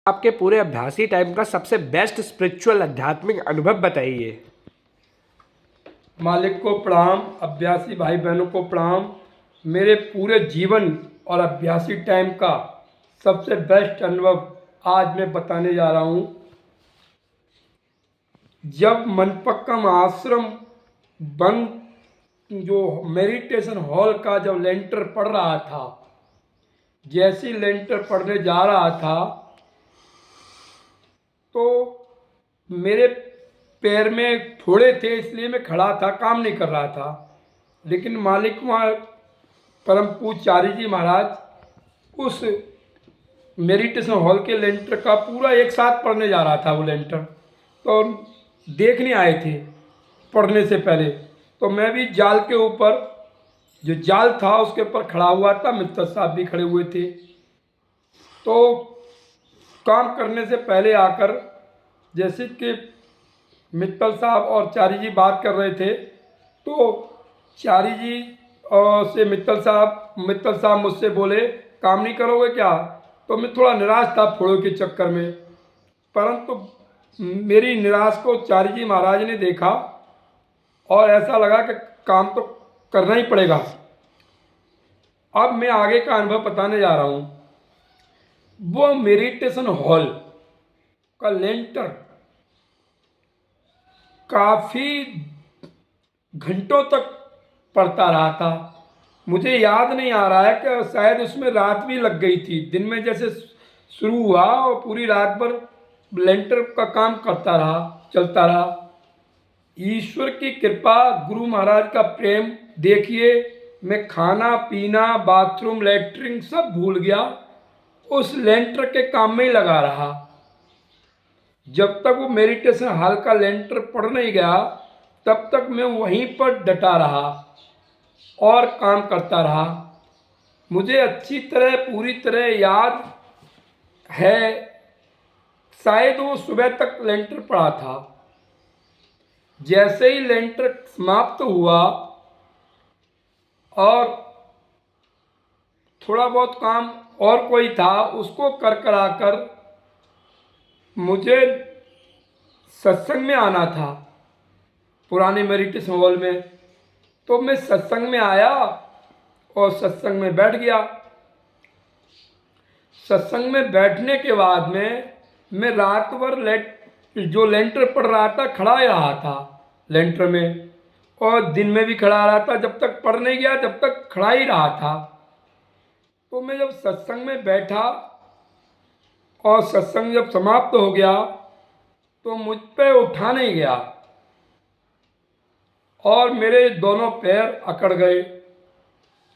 आपके पूरे अभ्यासी टाइम का सबसे बेस्ट स्पिरिचुअल आध्यात्मिक अनुभव बताइए। मालिक को प्रणाम, अभ्यासी भाई बहनों को प्रणाम। मेरे पूरे जीवन और अभ्यासी टाइम का सबसे बेस्ट अनुभव आज मैं बताने जा रहा हूँ। जब मनपक्कम आश्रम बन जो मेडिटेशन हॉल का जब लेंटर पड़ रहा था, जैसे ही लेंटर पड़ने जा रहा था तो मेरे पैर में फोड़े थे, इसलिए मैं खड़ा था, काम नहीं कर रहा था। लेकिन मालिक वहाँ परम पूज्यचार्य जी महाराज उस मेडिटेशन हॉल के लेंटर का पूरा एक साथ पढ़ने जा रहा था। वो लेंटर तो देखने आए थे पढ़ने से पहले। तो मैं भी जाल के ऊपर, जो जाल था उसके ऊपर खड़ा हुआ था, मित्तर साहब भी खड़े हुए थे। तो काम करने से पहले आकर जैसे कि मित्तल साहब और चारी जी बात कर रहे थे, तो चारी जी से मित्तल साहब मुझसे बोले, काम नहीं करोगे क्या? तो मैं थोड़ा निराश था फोड़ों के चक्कर में, परंतु मेरी निराश को चारी जी महाराज ने देखा और ऐसा लगा कि काम तो करना ही पड़ेगा। अब मैं आगे का अनुभव बताने जा रहा हूँ। वो मेडिटेशन हॉल का लेंटर काफ़ी घंटों तक पढ़ता रहा था। मुझे याद नहीं आ रहा है कि शायद उसमें रात भी लग गई थी। दिन में जैसे शुरू हुआ और पूरी रात भर लेंटर का काम करता रहा, चलता रहा। ईश्वर की कृपा, गुरु महाराज का प्रेम देखिए, मैं खाना पीना, बाथरूम, लेटरिन सब भूल गया, उस लेंटर के काम में ही लगा रहा। जब तक वो मेडिटेशन हॉल का लेंटर पड़ नहीं गया तब तक मैं वहीं पर डटा रहा और काम करता रहा। मुझे अच्छी तरह, पूरी तरह याद है, शायद वो सुबह तक लेंटर पड़ा था। जैसे ही लेंटर समाप्त हुआ और थोड़ा बहुत काम और कोई था, उसको कर कराकर मुझे सत्संग में आना था, पुराने मेडिटेशन हॉल में। तो मैं सत्संग में आया और सत्संग में बैठ गया। सत्संग में बैठने के बाद में मैं रात भर जो लेंटर पड़ रहा था खड़ा ही रहा था लेंटर में, और दिन में भी खड़ा रहा था। जब तक पढ़ नहीं गया जब तक खड़ा ही रहा था। तो मैं जब सत्संग में बैठा और सत्संग जब समाप्त हो गया तो मुझ पे उठा नहीं गया और मेरे दोनों पैर अकड़ गए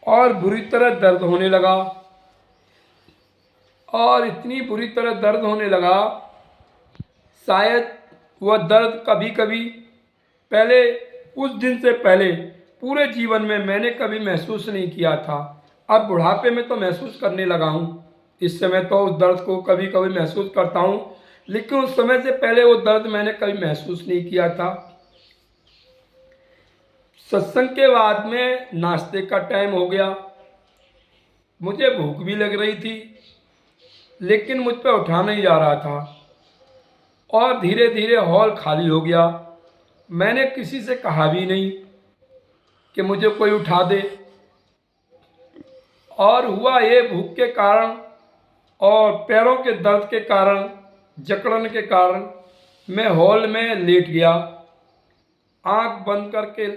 और बुरी तरह दर्द होने लगा। और इतनी बुरी तरह दर्द होने लगा, शायद वह दर्द कभी कभी पहले, उस दिन से पहले पूरे जीवन में मैंने कभी महसूस नहीं किया था। अब बुढ़ापे में तो महसूस करने लगा हूँ। इस समय तो उस दर्द को कभी कभी महसूस करता हूँ, लेकिन उस समय से पहले वो दर्द मैंने कभी महसूस नहीं किया था। सत्संग के बाद में नाश्ते का टाइम हो गया। मुझे भूख भी लग रही थी, लेकिन मुझ पर उठा नहीं जा रहा था और धीरे धीरे हॉल खाली हो गया। मैंने किसी से कहा भी नहीं कि मुझे कोई उठा दे। और हुआ ये, भूख के कारण और पैरों के दर्द के कारण, जकड़न के कारण मैं हॉल में लेट गया आंख बंद करके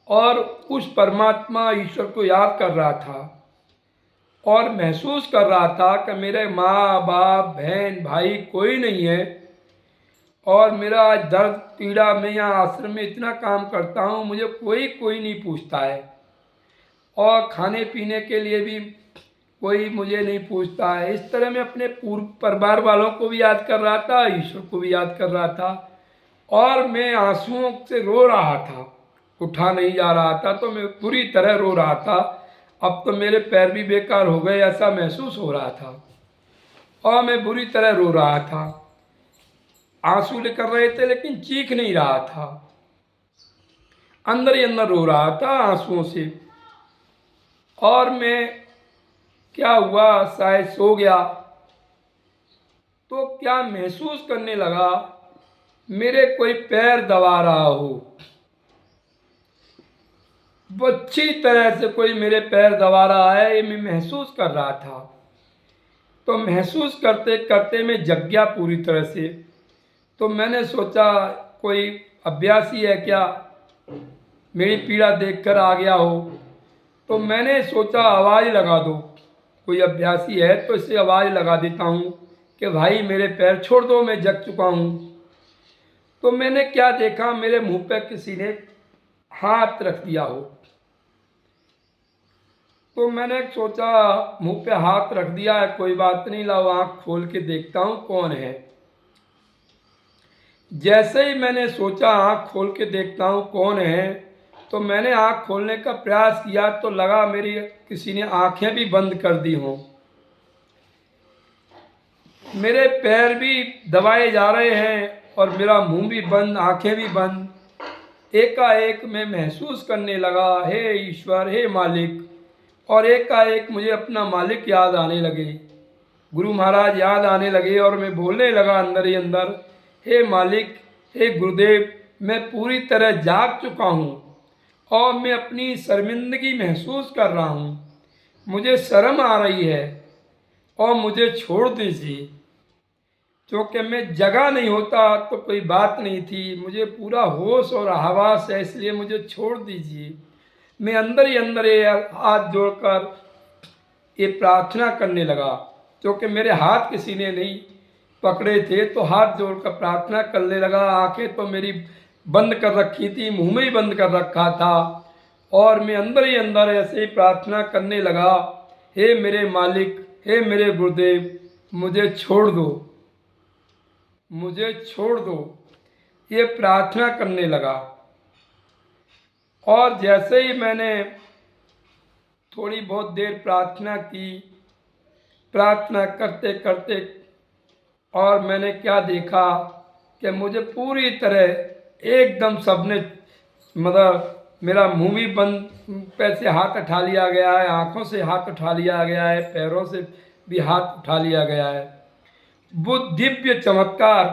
और उस परमात्मा ईश्वर को याद कर रहा था और महसूस कर रहा था कि मेरे माँ बाप बहन भाई कोई नहीं है और मेरा आज दर्द पीड़ा, मैं यहाँ आश्रम में इतना काम करता हूँ, मुझे कोई नहीं पूछता है और खाने पीने के लिए भी कोई मुझे नहीं पूछता है। इस तरह मैं अपने पूर्व परिवार वालों को भी याद कर रहा था, ईश्वर को भी याद कर रहा था और मैं आंसुओं से रो रहा था। उठा नहीं जा रहा था तो मैं पूरी तरह रो रहा था। अब तो मेरे पैर भी बेकार हो गए ऐसा महसूस हो रहा था और मैं बुरी तरह रो रहा था। आंसू लेकर रहे थे लेकिन चीख नहीं रहा था, अंदर ही अंदर रो रहा था आंसुओं से। और मैं, क्या हुआ, शायद सो गया तो क्या महसूस करने लगा, मेरे कोई पैर दबा रहा हो। वो अच्छी तरह से कोई मेरे पैर दबा रहा है, ये मैं महसूस कर रहा था। तो महसूस करते करते मैं जग गया पूरी तरह से। तो मैंने सोचा कोई अभ्यासी है क्या, मेरी पीड़ा देखकर आ गया हो। तो मैंने सोचा आवाज़ लगा दो, कोई अभ्यासी है तो इसे आवाज़ लगा देता हूँ कि भाई मेरे पैर छोड़ दो, मैं जग चुका हूँ। तो मैंने क्या देखा, मेरे मुंह पे किसी ने हाथ रख दिया हो। तो मैंने सोचा मुंह पे हाथ रख दिया है, कोई बात नहीं, लाओ आँख खोल के देखता हूँ कौन है। जैसे ही मैंने सोचा आँख खोल के देखता हूँ कौन है, तो मैंने आँख खोलने का प्रयास किया तो लगा मेरी किसी ने आँखें भी बंद कर दी हों। मेरे पैर भी दबाए जा रहे हैं और मेरा मुंह भी बंद, आँखें भी बंद। एकाएक मैं महसूस करने लगा, हे ईश्वर, हे मालिक। और एकाएक मुझे अपना मालिक याद आने लगे, गुरु महाराज याद आने लगे और मैं बोलने लगा अंदर ही अंदर, हे मालिक, हे गुरुदेव, मैं पूरी तरह जाग चुका हूँ और मैं अपनी शर्मिंदगी महसूस कर रहा हूँ। मुझे शर्म आ रही है और मुझे छोड़ दीजिए। क्योंकि मैं जगा नहीं होता तो कोई बात नहीं थी, मुझे पूरा होश और हवास है, इसलिए मुझे छोड़ दीजिए। मैं अंदर ही अंदर ये हाथ जोड़कर ये प्रार्थना करने लगा, क्योंकि मेरे हाथ किसी ने नहीं पकड़े थे। तो हाथ जोड़कर प्रार्थना करने लगा। आंखें तो मेरी बंद कर रखी थी, मुंह में ही बंद कर रखा था और मैं अंदर ही अंदर ऐसे ही प्रार्थना करने लगा, हे मेरे मालिक, हे मेरे गुरुदेव, मुझे छोड़ दो, मुझे छोड़ दो। ये प्रार्थना करने लगा। और जैसे ही मैंने थोड़ी बहुत देर प्रार्थना की, प्रार्थना करते करते और मैंने क्या देखा कि मुझे पूरी तरह एकदम सबने, मतलब मेरा मुंह भी बंद, पैर से हाथ उठा लिया गया है, आँखों से हाथ उठा लिया गया है, पैरों से भी हाथ उठा लिया गया है। वो दिव्य चमत्कार,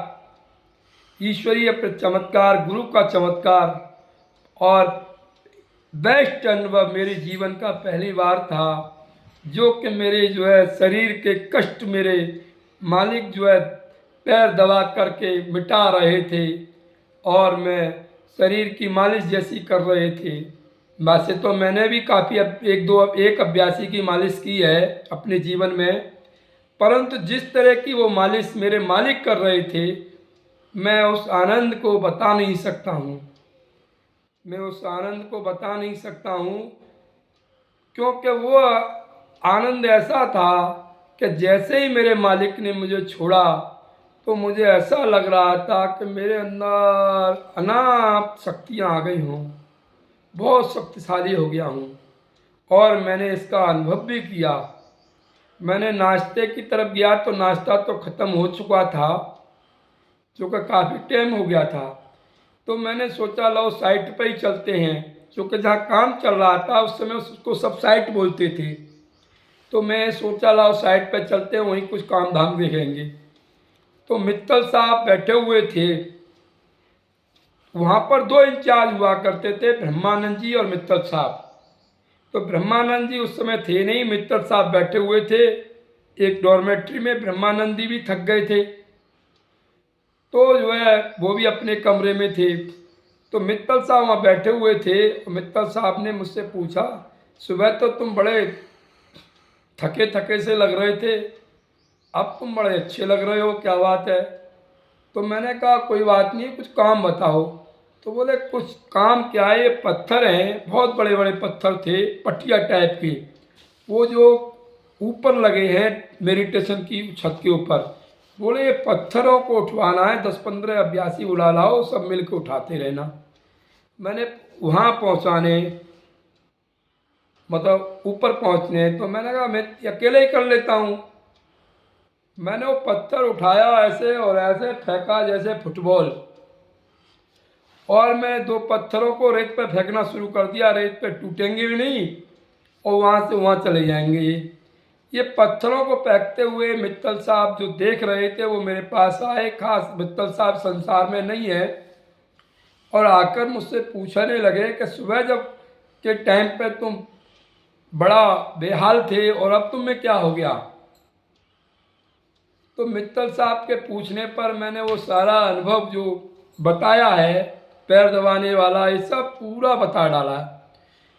ईश्वरीय चमत्कार, गुरु का चमत्कार और बेस्ट अनुभव मेरे जीवन का पहली बार था, जो कि मेरे जो है शरीर के कष्ट मेरे मालिक जो है पैर दबा करके मिटा रहे थे और मैं शरीर की मालिश जैसी कर रहे थे। वैसे तो मैंने भी काफ़ी एक अभ्यासी की मालिश की है अपने जीवन में, परंतु जिस तरह की वो मालिश मेरे मालिक कर रहे थे, मैं उस आनंद को बता नहीं सकता हूँ। मैं उस आनंद को बता नहीं सकता हूँ, क्योंकि वो आनंद ऐसा था कि जैसे ही मेरे मालिक ने मुझे छोड़ा तो मुझे ऐसा लग रहा था कि मेरे अंदर अनाप शक्तियाँ आ गई हों, बहुत शक्तिशाली हो गया हूँ। और मैंने इसका अनुभव भी किया। मैंने नाश्ते की तरफ गया तो नाश्ता तो ख़त्म हो चुका था, क्योंकि काफ़ी टाइम हो गया था। तो मैंने सोचा लो साइट पर ही चलते हैं, क्योंकि जहाँ काम चल रहा था उस समय उसको सब साइट बोलते थे। तो मैं सोचा लाओ साइट पर चलते हैं, वहीं कुछ काम धाम देखेंगे। तो मित्तल साहब बैठे हुए थे, वहाँ पर दो इंचार्ज हुआ करते थे, ब्रह्मानंद जी और मित्तल साहब। तो ब्रह्मानंद जी उस समय थे नहीं, मित्तल साहब बैठे हुए थे एक डॉर्मेट्री में। ब्रह्मानंद जी भी थक गए थे, तो जो है वो भी अपने कमरे में थे। तो मित्तल साहब वहाँ बैठे हुए थे। मित्तल साहब ने मुझसे पूछा, सुबह तो तुम बड़े थके थके से लग रहे थे, अब तुम बड़े अच्छे लग रहे हो, क्या बात है। तो मैंने कहा कोई बात नहीं, कुछ काम बताओ। तो बोले कुछ काम क्या है, ये पत्थर हैं, बहुत बड़े बड़े पत्थर थे पटिया टाइप के, वो जो ऊपर लगे हैं मेडिटेशन की छत के ऊपर। बोले ये पत्थरों को उठवाना है, 10-15 अभ्यासी बुला लाओ, सब मिल के उठाते रहना। मैंने वहाँ पहुँचाने, मतलब ऊपर पहुँचने, तो मैंने कहा मैं अकेले ही कर लेता हूँ। मैंने वो पत्थर उठाया ऐसे और ऐसे फेंका जैसे फुटबॉल, और मैं दो पत्थरों को रेत पर फेंकना शुरू कर दिया। रेत पर टूटेंगे भी नहीं और वहाँ से वहाँ चले जाएंगे। ये पत्थरों को फेंकते हुए मित्तल साहब जो देख रहे थे वो मेरे पास आए। खास मित्तल साहब संसार में नहीं है, और आकर मुझसे पूछने लगे कि सुबह जब के टाइम पे तुम बड़ा बेहाल थे और अब तुम में क्या हो गया। तो मित्तल साहब के पूछने पर मैंने वो सारा अनुभव जो बताया है, पैर दबाने वाला, ये सब पूरा बता डाला।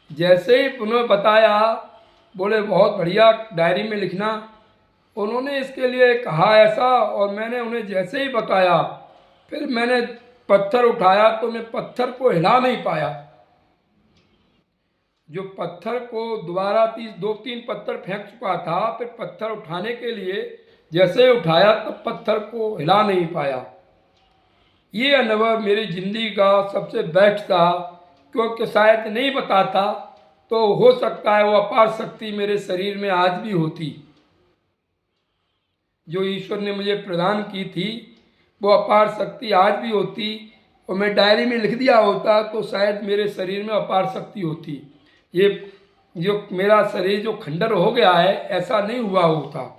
जैसे ही उन्होंने बताया, बोले बहुत बढ़िया, डायरी में लिखना। उन्होंने इसके लिए कहा ऐसा, और मैंने उन्हें जैसे ही बताया, फिर मैंने पत्थर उठाया तो मैं पत्थर को हिला नहीं पाया। जो पत्थर को दोबारा 2-3 पत्थर फेंक चुका था, फिर पत्थर उठाने के लिए जैसे ही उठाया तब पत्थर को हिला नहीं पाया। ये अनुभव मेरी ज़िंदगी का सबसे बेस्ट था, क्योंकि शायद नहीं बताता तो हो सकता है वो अपार शक्ति मेरे शरीर में आज भी होती। जो ईश्वर ने मुझे प्रदान की थी वो अपार शक्ति आज भी होती, और मैं डायरी में लिख दिया होता तो शायद मेरे शरीर में अपार शक्ति होती। ये जो मेरा शरीर जो खंडर हो गया है, ऐसा नहीं हुआ होता।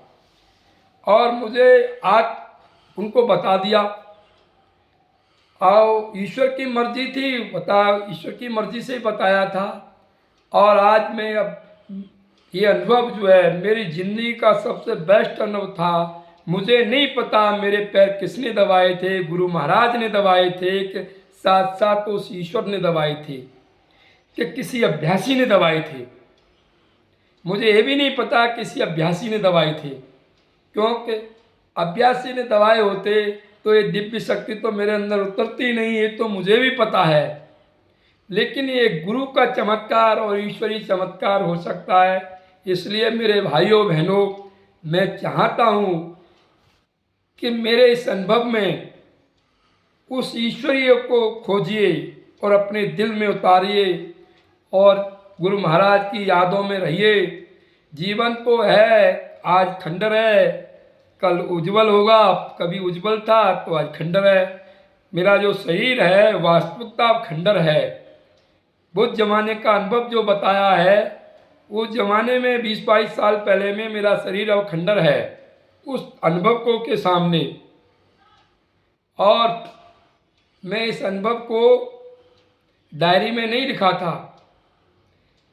और मुझे आज उनको बता दिया, और ईश्वर की मर्जी थी, ईश्वर की मर्जी से ही बताया था। और आज मैं अब ये अनुभव जो है मेरी ज़िंदगी का सबसे बेस्ट अनुभव था। मुझे नहीं पता मेरे पैर किसने दबाए थे, गुरु महाराज ने दबाए थे कि साथ साथ उस ईश्वर ने दबाए थे कि किसी अभ्यासी ने दबाए थे। मुझे ये भी नहीं पता किसी अभ्यासी ने दबाए थे, क्योंकि अभ्यासी ने दबाए होते तो ये दिव्य शक्ति तो मेरे अंदर उतरती नहीं, ये तो मुझे भी पता है। लेकिन ये गुरु का चमत्कार और ईश्वरीय चमत्कार हो सकता है। इसलिए मेरे भाइयों बहनों, मैं चाहता हूँ कि मेरे इस अनुभव में उस ईश्वरीय को खोजिए और अपने दिल में उतारिए और गुरु महाराज की यादों में रहिए। जीवन तो है, आज खंडर है, कल उज्जवल होगा। कभी उज्जवल था तो आज खंडर है। मेरा जो शरीर है वास्तविकता खंडर है। बुद्ध जमाने का अनुभव जो बताया है, उस जमाने में 20-22 साल पहले में मेरा शरीर अब खंडर है उस अनुभव को के सामने। और मैं इस अनुभव को डायरी में नहीं लिखा था,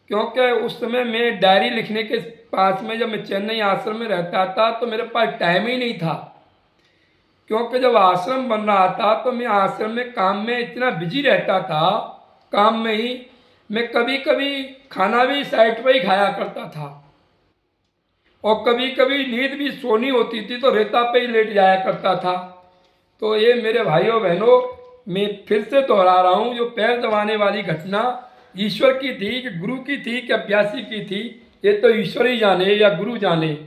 क्योंकि उस समय मैं डायरी लिखने के पास में, जब मैं चेन्नई आश्रम में रहता था तो मेरे पास टाइम ही नहीं था। क्योंकि जब आश्रम बन रहा था तो मैं आश्रम में काम में इतना बिजी रहता था, काम में ही मैं कभी कभी खाना भी साइड पर ही खाया करता था, और कभी कभी नींद भी सोनी होती थी तो रेता पे ही लेट जाया करता था। तो ये मेरे भाइयों बहनों, मैं फिर से दोहरा रहा हूँ, जो पैर दबाने वाली घटना ईश्वर की थी कि गुरु की थी कि अभ्यासी की थी, ये तो ईश्वर ही जाने या गुरु जाने।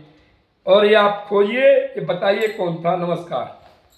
और ये आप खोजिए, ये बताइए कौन था। नमस्कार।